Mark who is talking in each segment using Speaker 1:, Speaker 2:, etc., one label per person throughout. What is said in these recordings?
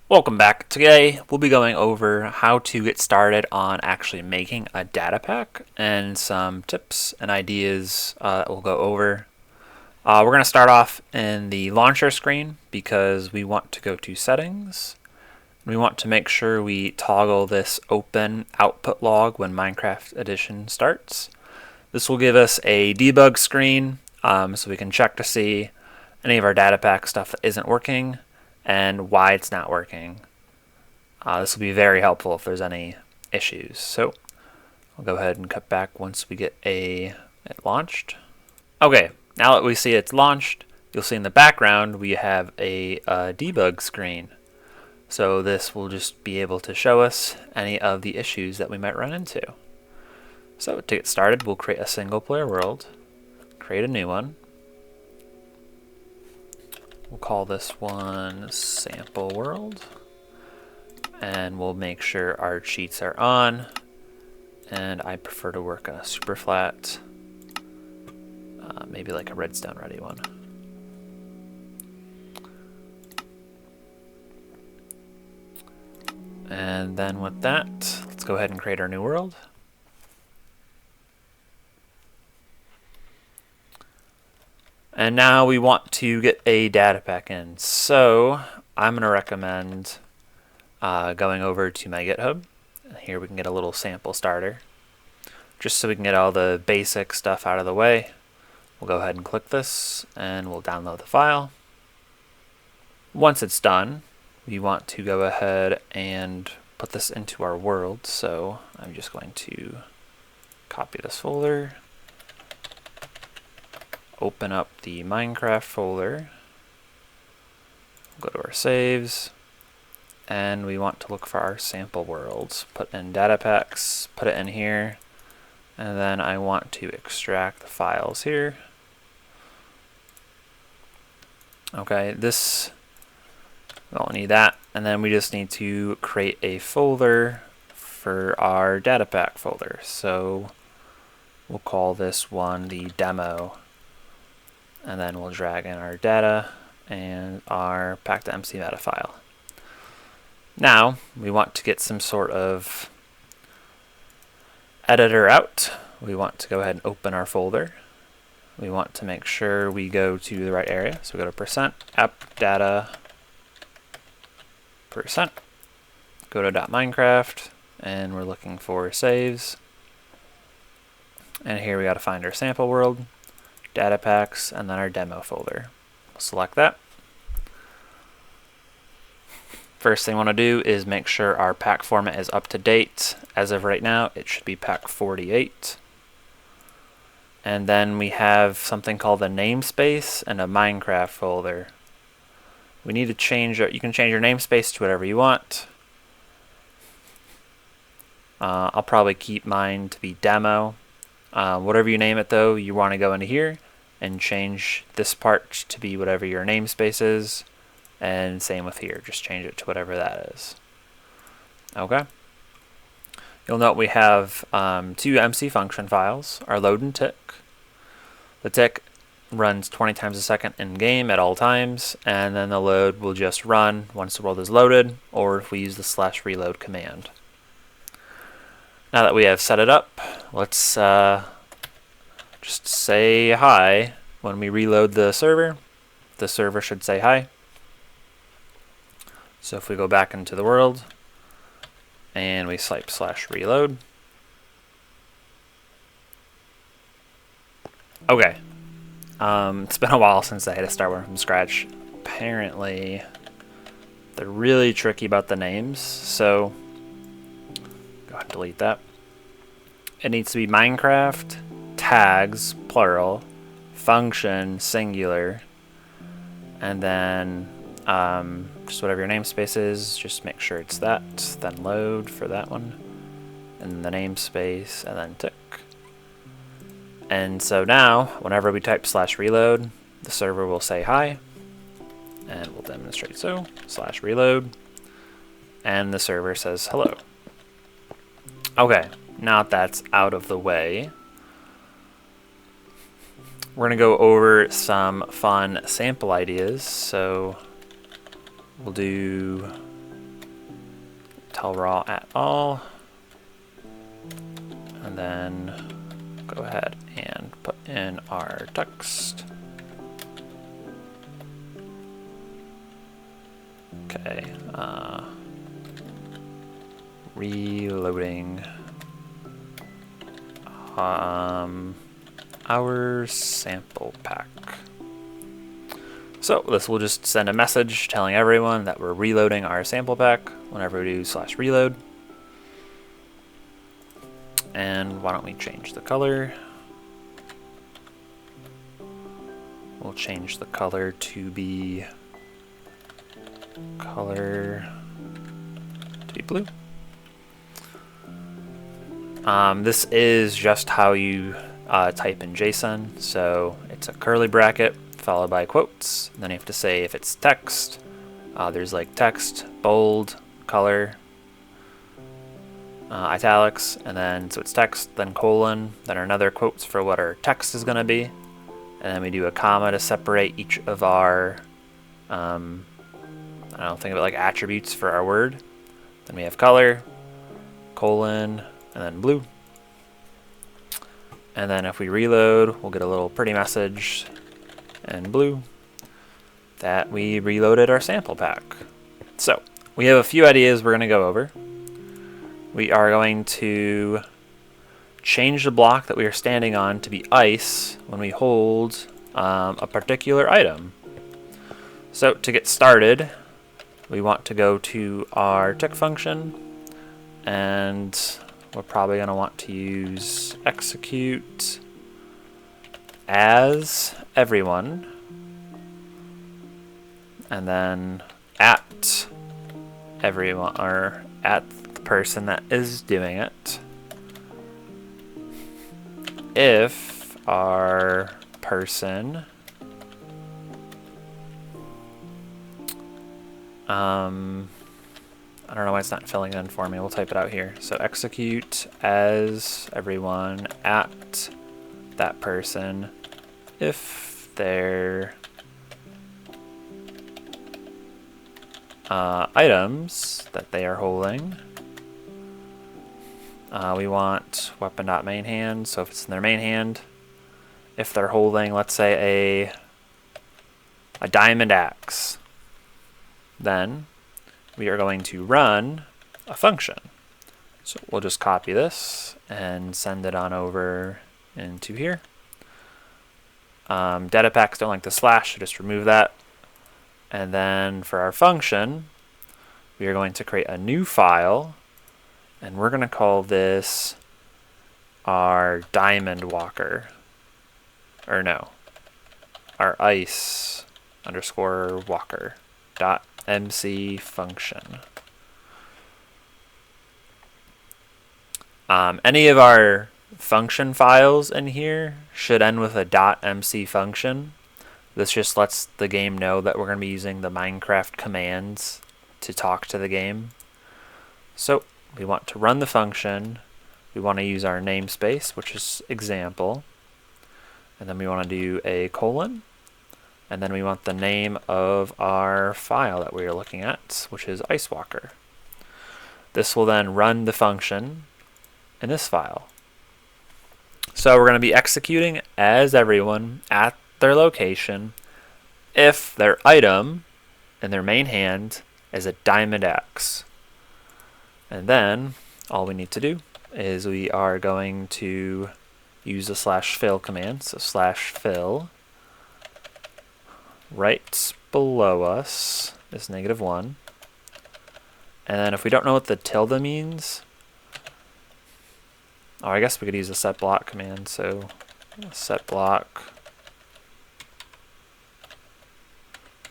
Speaker 1: Welcome back. Today we'll be going over how to get started on actually making a data pack and some tips and ideas that we'll go over. We're going to start off in the launcher screen because we want to go to settings. We want to make sure we toggle this open output log when Minecraft Edition starts. This will give us a debug screen so we can check to see any of our data pack stuff that isn't working and why it's not working. This will be very helpful if there's any issues. So I'll go ahead and cut back once we get it launched. Okay, now that we see it's launched, you'll see in the background we have a debug screen. So this will just be able to show us any of the issues that we might run into. So to get started, we'll create a single player world, create a new one. We'll call this one sample world, and we'll make sure our cheats are on, and I prefer to work on a super flat, maybe like a redstone ready one. And then with that, let's go ahead and create our new world. And now we want to get a data pack in. So I'm going to recommend going over to my GitHub. Here we can get a little sample starter. Just so we can get all the basic stuff out of the way, we'll go ahead and click this and we'll download the file. Once it's done, we want to go ahead and put this into our world. So I'm just going to copy this folder, open up the Minecraft folder, go to our saves, and we want to look for our sample worlds. Put in data packs, put it in here, and then I want to extract the files here. Okay, this, we don't need that, and then we just need to create a folder for our data pack folder. So we'll call this one the demo. And then we'll drag in our data and our pack.mc meta file. Now we want to get some sort of editor out. We want to go ahead and open our folder. We want to make sure we go to the right area. So we go to %appdata %, go to .minecraft, and we're looking for saves. And here we got to find our sample world, data packs, and then our demo folder. We'll select that. First thing we want to do is make sure our pack format is up to date. As of right now, it should be pack 48. And then we have something called a namespace and a Minecraft folder. We need to change it. You can change your namespace to whatever you want. I'll probably keep mine to be demo. Whatever you name it though, you want to go into here and change this part to be whatever your namespace is, and same with here, just change it to whatever that is. Okay. You'll note we have two MC function files, our load and tick. The tick runs 20 times a second in game at all times, and then the load will just run once the world is loaded, or if we use the /reload command. Now that we have set it up, let's just say hi when we reload the server. The server should say hi. So if we go back into the world and we type /reload. Okay. It's been a while since I had to start one from scratch. Apparently they're really tricky about the names, so go ahead and delete that. It needs to be Minecraft tags, plural, function, singular, and then just whatever your namespace is, just make sure it's that, then load for that one, and the namespace, and then tick. And so now, whenever we type /reload, the server will say hi, and we'll demonstrate so, /reload, and the server says hello. Okay, now that that's out of the way, we're going to go over some fun sample ideas. So we'll do tell raw at all, and then go ahead and put in our text. Okay, reloading our sample pack. So this will just send a message telling everyone that we're reloading our sample pack whenever we do /reload. And why don't we change the color? We'll change the color to be blue. This is just how you type in JSON. So it's a curly bracket followed by quotes. And then you have to say if it's text. There's like text, bold, color, italics, and then so it's text, then colon, then another quotes for what our text is going to be, and then we do a comma to separate each of our I don't think of it like attributes for our word. Then we have color, colon, and then blue. And then if we reload, we'll get a little pretty message in blue that we reloaded our sample pack. So we have a few ideas we're going to go over. We are going to change the block that we are standing on to be ice when we hold a particular item. So to get started, we want to go to our tick function, and we're probably going to want to use execute as everyone, and then at everyone, or at the person that is doing it, if our person I don't know why it's not filling it in for me. We'll type it out here. So execute as everyone at that person if their items that they are holding. We want weapon.main hand, so if it's in their main hand, if they're holding, let's say, a diamond axe, then we are going to run a function. So we'll just copy this and send it on over into here. Data packs don't like the slash, so just remove that. And then for our function, we are going to create a new file, and we're going to call this our diamond walker, or no, our ice underscore walker dot MC function. Any of our function files in here should end with a .mc function. This just lets the game know that we're going to be using the Minecraft commands to talk to the game. So we want to run the function. We want to use our namespace, which is example. And then we want to do a colon. And then we want the name of our file that we are looking at, which is IceWalker. This will then run the function in this file. So we're going to be executing as everyone at their location if their item in their main hand is a diamond axe. And then all we need to do is we are going to use the /fill command. So /fill right below us is -1. And then if we don't know what the tilde means, oh, I guess we could use the set block command. So set block.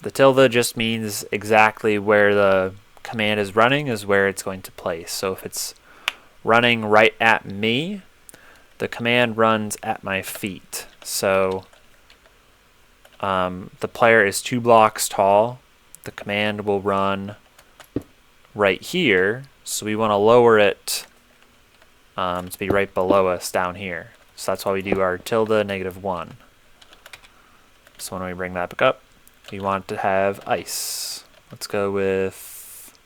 Speaker 1: The tilde just means exactly where the command is running is where it's going to place. So if it's running right at me, the command runs at my feet. So the player is 2 blocks tall. The command will run right here. So we want to lower it to be right below us down here. So that's why we do our tilde -1. So when we bring that back up, we want to have ice. Let's go with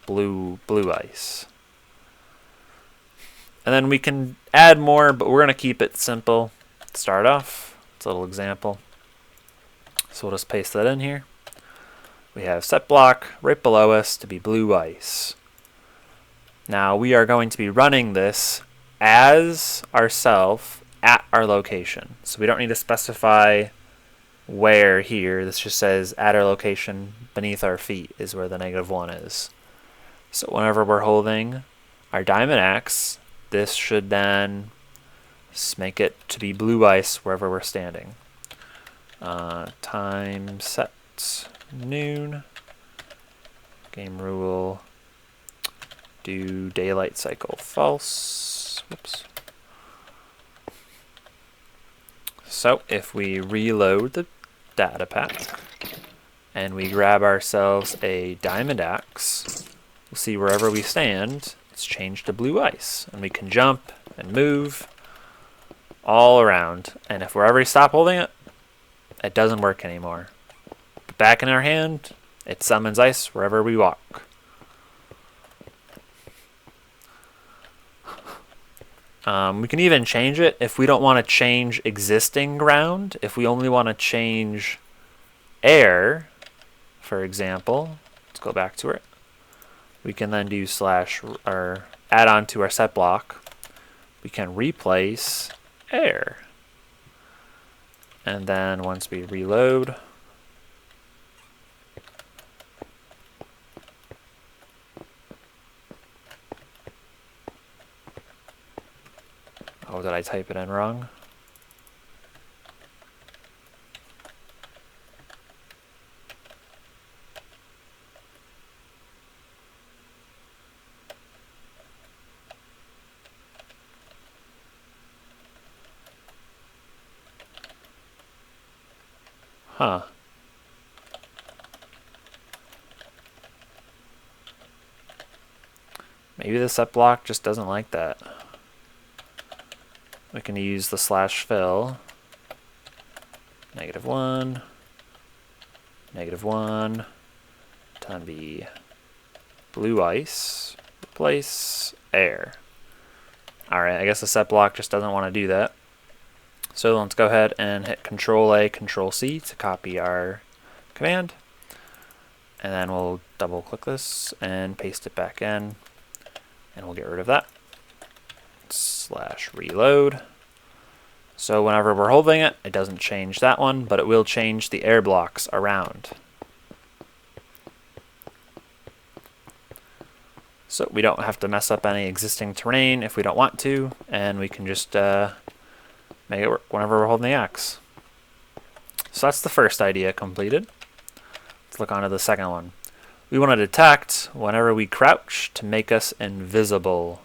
Speaker 1: blue ice. And then we can add more, but we're going to keep it simple to start off. It's a little example. So we'll just paste that in here. We have set block right below us to be blue ice. Now we are going to be running this as ourself at our location. So we don't need to specify where here. This just says at our location beneath our feet is where the -1 is. So whenever we're holding our diamond axe, this should then make it to be blue ice wherever we're standing. Time set noon. Game rule. Do daylight cycle false. Whoops. So if we reload the data pack and we grab ourselves a diamond axe, we'll see wherever we stand, it's changed to blue ice. And we can jump and move all around. And if wherever we stop holding it, it doesn't work anymore. But back in our hand, it summons ice wherever we walk. We can even change it if we don't want to change existing ground. If we only want to change air, for example, let's go back to it. We can then do slash or add on to our set block. We can replace air. And then once we reload, oh, did I type it in wrong? Huh. Maybe the set block just doesn't like that. We can use the slash fill. -1, -1, time be blue ice, replace air. Alright, I guess the set block just doesn't want to do that. So let's go ahead and hit Control-A, Control-C to copy our command. And then we'll double click this and paste it back in. And we'll get rid of that. Slash reload. So whenever we're holding it, it doesn't change that one, but it will change the air blocks around. So we don't have to mess up any existing terrain if we don't want to, and we can just make it work whenever we're holding the axe. So that's the first idea completed. Let's look on to the second one. We want to detect whenever we crouch to make us invisible.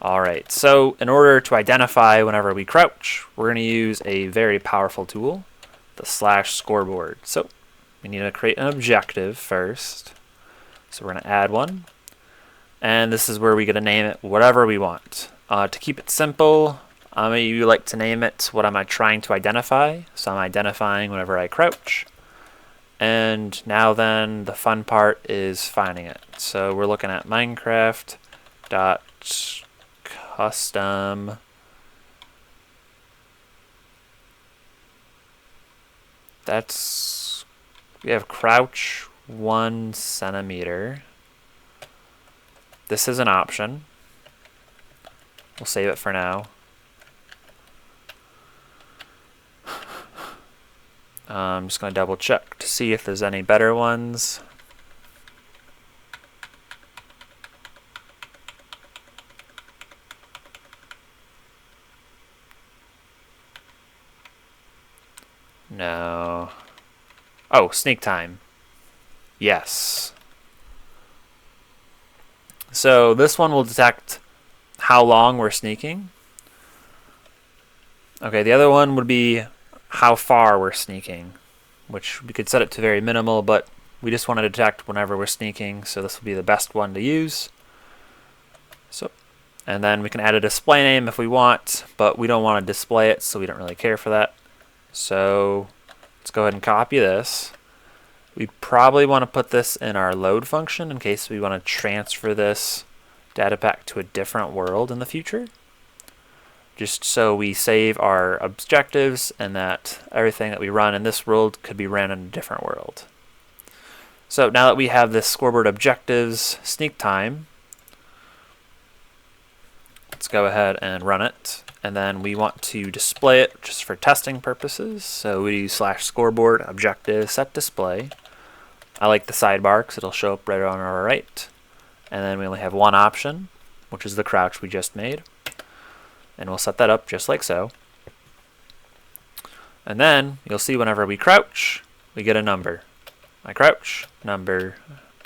Speaker 1: Alright, so in order to identify whenever we crouch, we're going to use a very powerful tool, the slash scoreboard. So we need to create an objective first. So we're going to add one. And this is where we get to name it whatever we want. To keep it simple, you like to name it what am I trying to identify. So I'm identifying whenever I crouch. And now then the fun part is finding it. So we're looking at Minecraft.custom we have crouch 1 centimeter. This is an option. We'll save it for now. I'm just going to double check to see if there's any better ones. No. Oh, sneak time. Yes. So this one will detect how long we're sneaking. Okay, the other one would be how far we're sneaking, which we could set it to very minimal, but we just want to detect whenever we're sneaking, so this will be the best one to use. So, and then we can add a display name if we want, but we don't want to display it, so we don't really care for that. So let's go ahead and copy this. We probably want to put this in our load function in case we want to transfer this data pack to a different world in the future. Just so we save our objectives and that everything that we run in this world could be ran in a different world. So now that we have this scoreboard objectives sneak time, let's go ahead and run it. And then we want to display it just for testing purposes. So we do /scoreboard objective set display. I like the sidebar because it'll show up right on our right. And then we only have one option, which is the crouch we just made. And we'll set that up just like so. And then you'll see whenever we crouch, we get a number. I crouch, number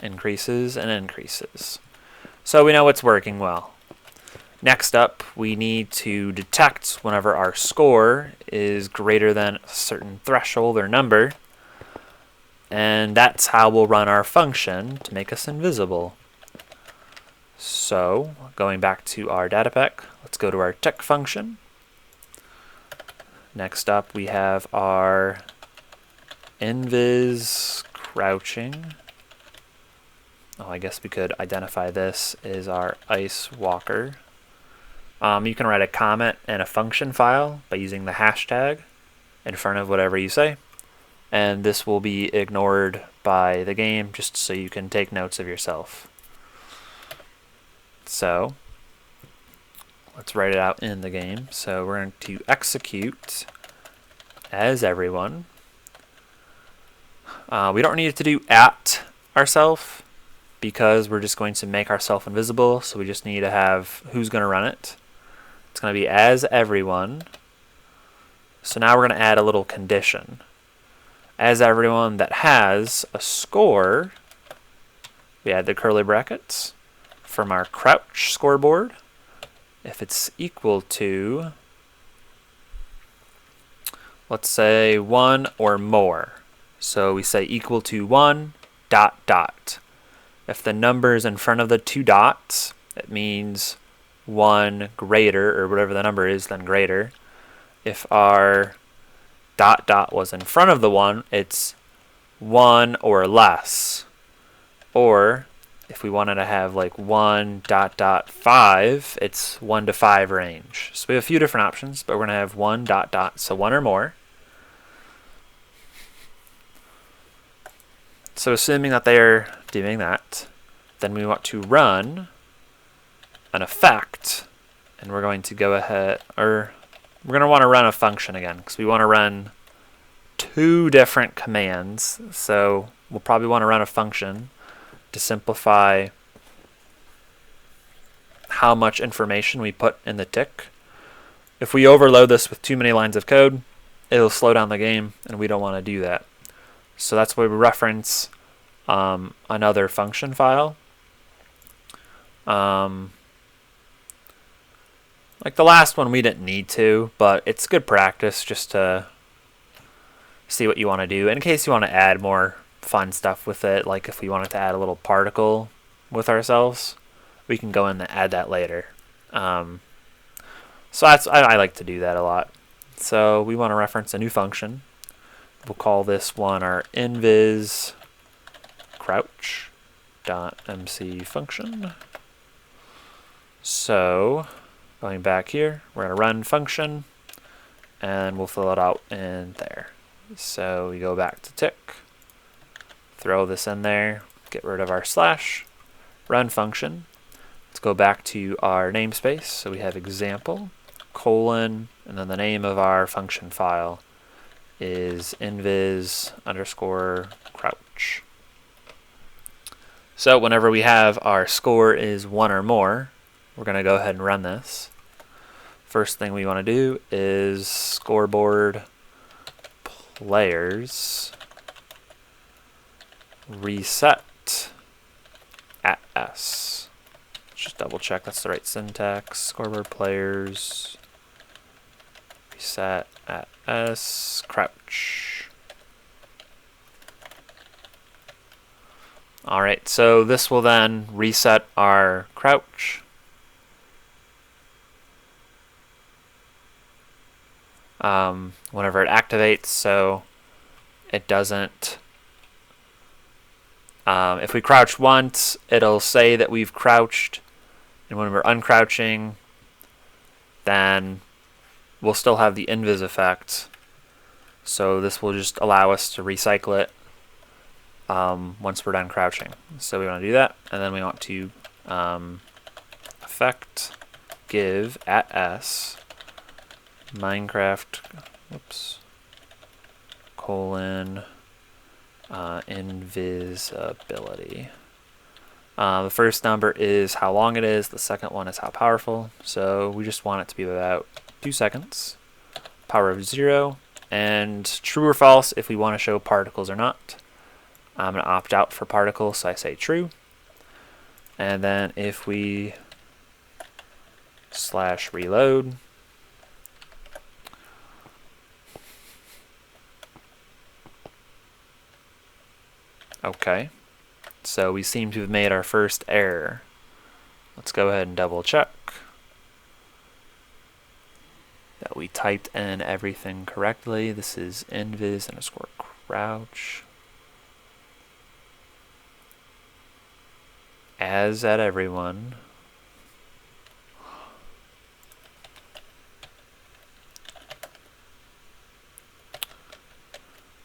Speaker 1: increases and increases. So we know it's working well. Next up, we need to detect whenever our score is greater than a certain threshold or number. And that's how we'll run our function to make us invisible. So, going back to our data pack, let's go to our tick function. Next up, we have our invis crouching. Oh, I guess we could identify this as our ice walker. You can write a comment and a function file by using the hashtag in front of whatever you say. And this will be ignored by the game just so you can take notes of yourself. So let's write it out in the game. So we're going to execute as everyone. We don't need to do at ourself because we're just going to make ourselves invisible. So we just need to have who's going to run it. It's going to be as everyone. So now we're going to add a little condition. As everyone that has a score, we add the curly brackets from our crouch scoreboard. If it's equal to, let's say 1 or more. So we say equal to 1 dot dot. If the number is in front of the 2 dots, it means 1 greater, or whatever the number is, then greater. If our dot dot was in front of the 1, it's 1 or less. Or if we wanted to have like 1 dot dot 5, it's 1 to 5 range. So we have a few different options, but we're going to have 1 dot dot, so 1 or more. So assuming that they're doing that, then we want to run an effect, and we're going to go ahead, or we're going to want to run a function again because we want to run 2 different commands. So we'll probably want to run a function to simplify how much information we put in the tick. If we overload this with too many lines of code, it'll slow down the game, and we don't want to do that. So that's why we reference another function file. Like the last one, we didn't need to, but it's good practice just to see what you want to do. In case you want to add more fun stuff with it, like if we wanted to add a little particle with ourselves, we can go in and add that later. So I like to do that a lot. So we want to reference a new function. We'll call this one our invis crouch.mc function. So going back here, we're going to run function, and we'll fill it out in there. So we go back to tick, throw this in there, get rid of our slash, run function. Let's go back to our namespace. So we have example, colon, and then the name of our function file is invis underscore crouch. So whenever we have our score is 1 or more, we're going to go ahead and run this. First thing we want to do is scoreboard players reset at s. Just double check that's the right syntax. Scoreboard players reset at s crouch. Alright, so this will then reset our crouch. Whenever it activates, so it doesn't If we crouch once, it'll say that we've crouched, and when we're uncrouching, then we'll still have the invis effect. So this will just allow us to recycle it once we're done crouching. So we want to do that, and then we want to effect give at s Minecraft colon invisibility. The first number is how long it is, the second one is how powerful, so we just want it to be about 2 seconds. Power of 0, and true or false if we want to show particles or not. I'm going to opt out for particles, so I say true. And then if we /reload, okay, so we seem to have made our first error. Let's go ahead and double check that we typed in everything correctly. This is invis underscore crouch as at everyone.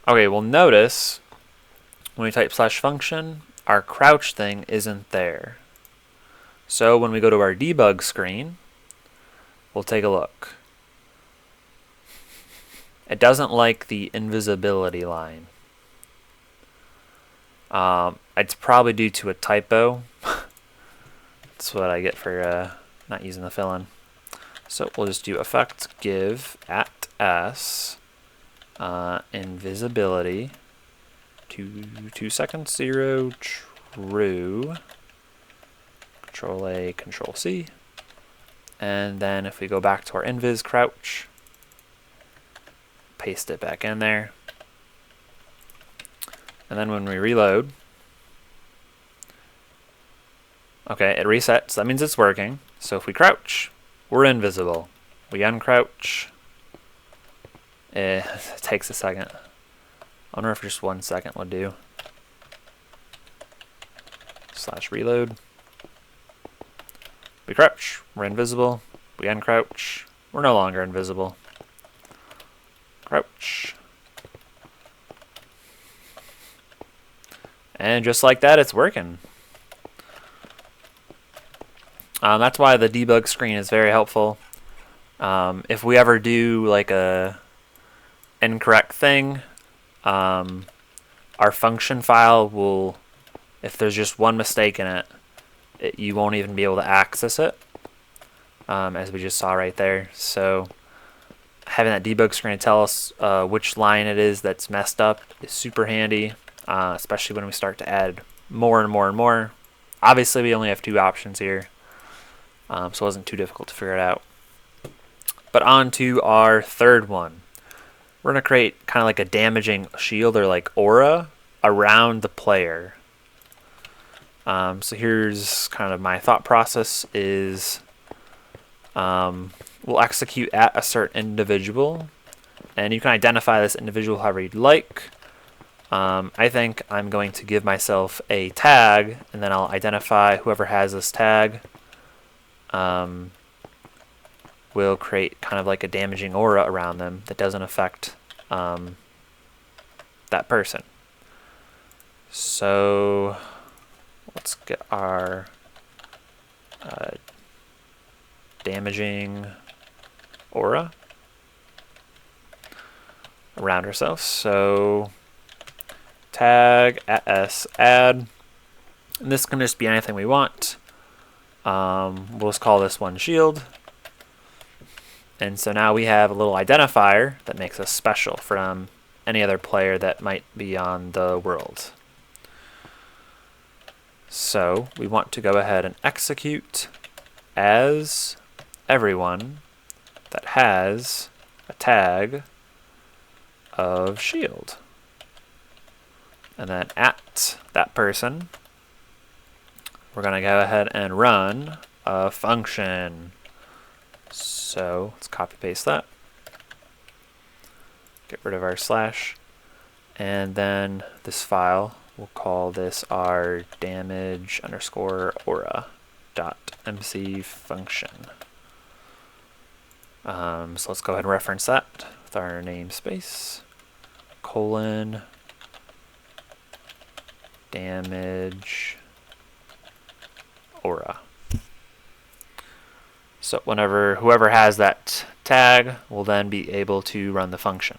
Speaker 1: Okay, well notice when we type /function, our crouch thing isn't there. So when we go to our debug screen, we'll take a look. It doesn't like the invisibility line. It's probably due to a typo. That's what I get for not using the fill-in. So we'll just do effect give at s invisibility 2 seconds 0 true. Control A, Control C, and then if we go back to our invis crouch, paste it back in there, and then when we reload, okay, it resets. That means it's working. So if we crouch, we're invisible. We uncrouch. It takes a second. I wonder if just 1 second would do. /reload. We crouch, we're invisible. We uncrouch, we're no longer invisible. Crouch. And just like that, it's working. That's why the debug screen is very helpful. If we ever do like a incorrect thing, our function file will, if there's just one mistake in it, you won't even be able to access it, as we just saw right there. So having that debug screen to tell us which line it is that's messed up is super handy, especially when we start to add more and more and more. Obviously we only have 2 options here, so it wasn't too difficult to figure it out. But on to our third one. We're going to create kind of like a damaging shield or like aura around the player. So here's kind of my thought process is we'll execute at a certain individual, and you can identify this individual however you'd like. I think I'm going to give myself a tag, and then I'll identify whoever has this tag. Will create kind of like a damaging aura around them that doesn't affect that person. So let's get our damaging aura around ourselves. So tag at s add, and this can just be anything we want. We'll just call this one shield. And so now we have a little identifier that makes us special from any other player that might be on the world. So we want to go ahead and execute as everyone that has a tag of shield. And then at that person, we're going to go ahead and run a function. So let's copy paste that, get rid of our slash, and then this file we'll call this our damage underscore aura dot MC function. So let's go ahead and reference that with our namespace, colon, damage aura. So whenever whoever has that tag will then be able to run the function.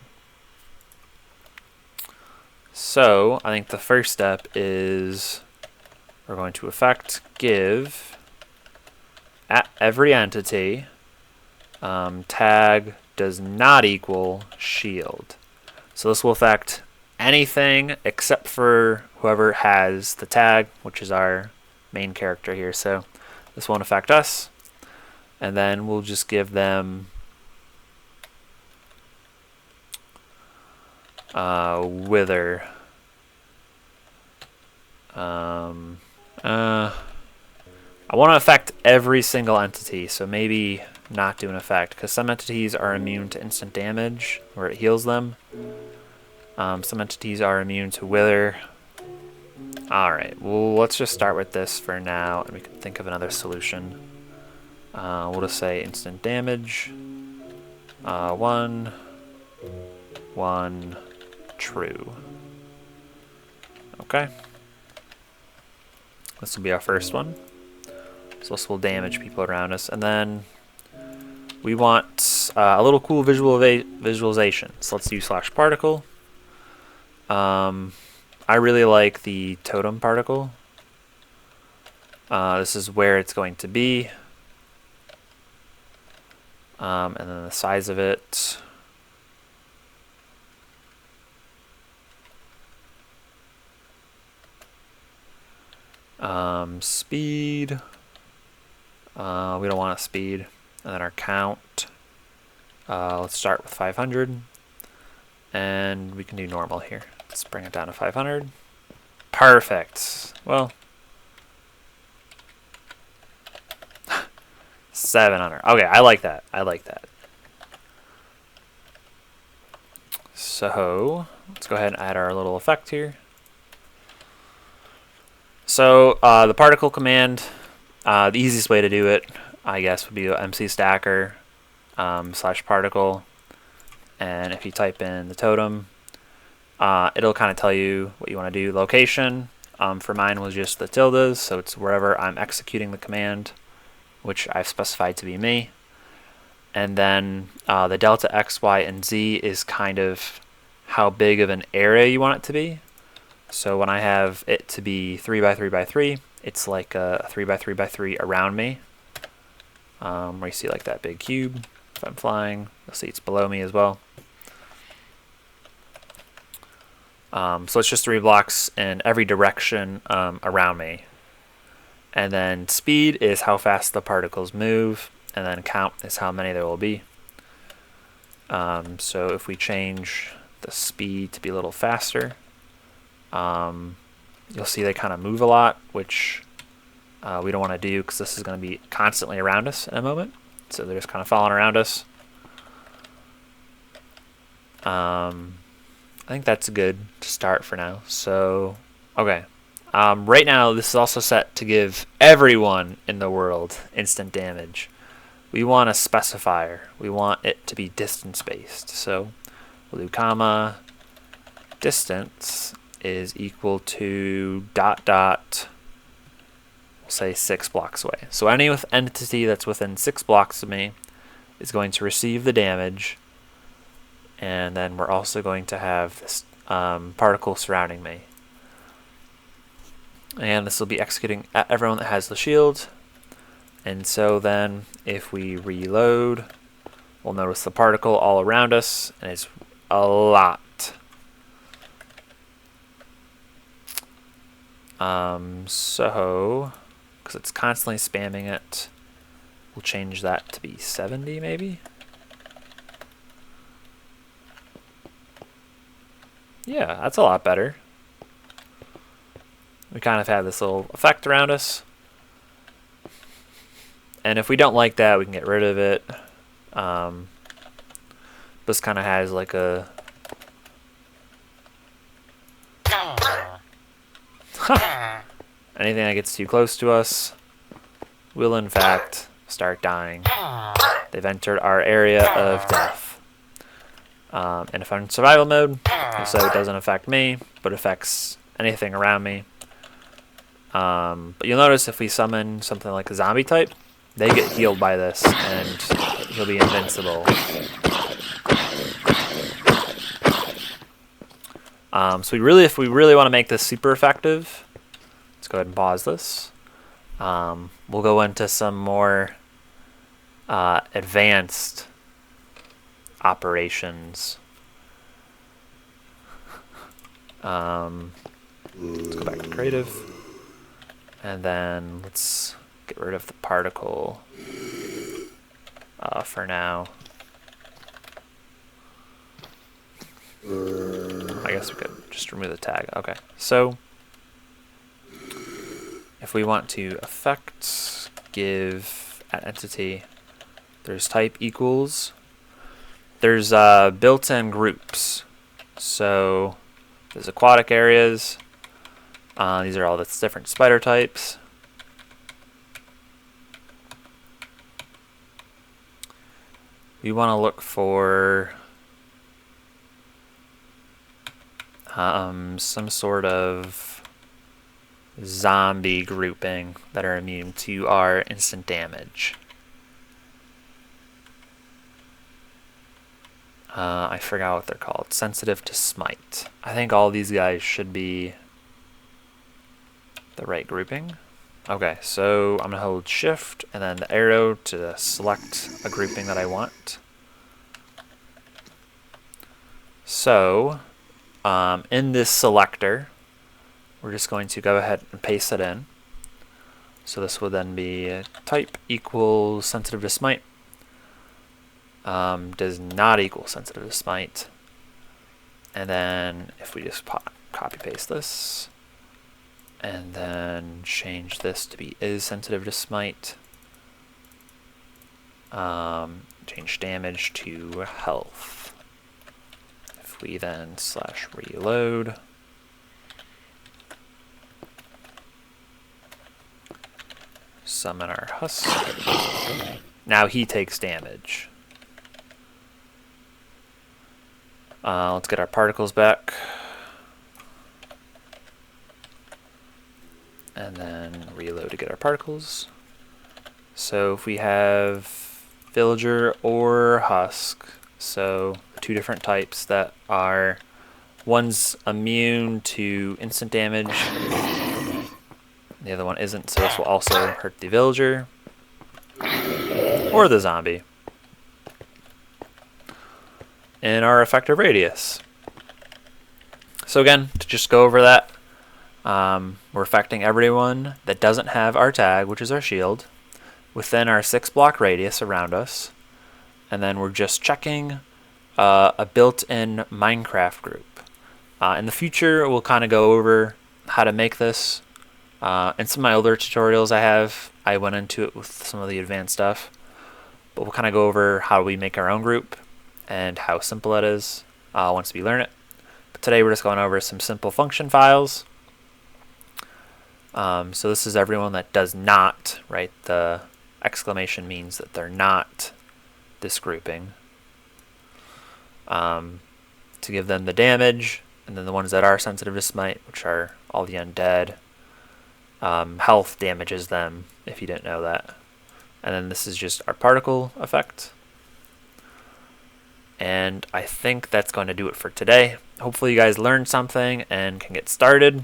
Speaker 1: So I think the first step is we're going to effect give at every entity tag does not equal shield. So this will affect anything except for whoever has the tag, which is our main character here. So this won't affect us. And then we'll just give them wither. I want to affect every single entity, so maybe not do an effect, because some entities are immune to instant damage, where it heals them. Some entities are immune to wither. Alright, well, let's just start with this for now, and we can think of another solution. We'll just say instant damage. 1, 1, true. Okay. This will be our first one. So this will damage people around us. And then we want a little cool visualization. So let's use /particle. I really like the totem particle. This is where it's going to be. And then the size of it. Speed. We don't want a speed. And then our count. Let's start with 500. And we can do normal here. Let's bring it down to 500. Perfect. Well, 700. Okay, I like that. I like that. So let's go ahead and add our little effect here. So the particle command, the easiest way to do it, I guess, would be MC stacker /particle. And if you type in the totem, it'll kind of tell you what you want to do. Location, for mine was just the tildes, so it's wherever I'm executing the command, which I've specified to be me. And then the delta X, Y, and Z is kind of how big of an area you want it to be. So when I have it to be 3 by 3 by 3, it's like a 3 by 3 by 3 around me. Where you see like that big cube. If I'm flying, you'll see it's below me as well. So it's just 3 blocks in every direction around me. And then speed is how fast the particles move, and then count is how many there will be. So if we change the speed to be a little faster, you'll see they kind of move a lot, which we don't want to do because this is going to be constantly around us in a moment. So they're just kind of following around us. I think that's good to start for now. So, okay. Right now, this is also set to give everyone in the world instant damage. We want a specifier. We want it to be distance based. So we'll do comma distance is equal to ... we'll say 6 blocks away. So any entity that's within 6 blocks of me is going to receive the damage. And then we're also going to have this particle surrounding me. And this will be executing at everyone that has the shield. And so then if we reload, we'll notice the particle all around us, and it's a lot. So, because it's constantly spamming it, we'll change that to be 70 maybe. Yeah, that's a lot better. We kind of have this little effect around us. And if we don't like that, we can get rid of it. This kind of has like a... Anything that gets too close to us will in fact start dying. They've entered our area of death. And if I'm in survival mode, so it doesn't affect me, but affects anything around me. But you'll notice if we summon something like a zombie type, they get healed by this, and he'll be invincible. So if we really want to make this super effective, let's go ahead and pause this. We'll go into some more advanced operations. Let's go back to creative, and then let's get rid of the particle for now. I guess we could just remove the tag. Okay, so if we want to effect give at entity, there's type equals. There's built-in groups. So there's aquatic areas. These are all the different spider types. We want to look for some sort of zombie grouping that are immune to our instant damage. I forgot what they're called. Sensitive to smite. I think all these guys should be the right grouping. Okay, so I'm going to hold shift and then the arrow to select a grouping that I want. So in this selector, we're just going to go ahead and paste it in. So this would then be type equals sensitive to smite. Does not equal sensitive to smite. And then if we just copy paste this and then change this to be is sensitive to smite, change damage to health. If we then /reload, summon our husk, now he takes damage. Let's get our particles back. And then reload to get our particles. So if we have villager or husk, so two different types that are, one's immune to instant damage, the other one isn't, so this will also hurt the villager or the zombie in our effective radius. So again, to just go over that, we're affecting everyone that doesn't have our tag, which is our shield, within our 6-block radius around us, and then we're just checking a built-in Minecraft group. In the future, we'll kind of go over how to make this. In some of my older tutorials I went into it with some of the advanced stuff, but we'll kind of go over how we make our own group and how simple it is once we learn it. But today we're just going over some simple function files. So this is everyone that does not, right? The exclamation means that they're not this grouping. To give them the damage, and then the ones that are sensitive to smite, which are all the undead. Health damages them, if you didn't know that. And then this is just our particle effect. And I think that's going to do it for today. Hopefully you guys learned something and can get started.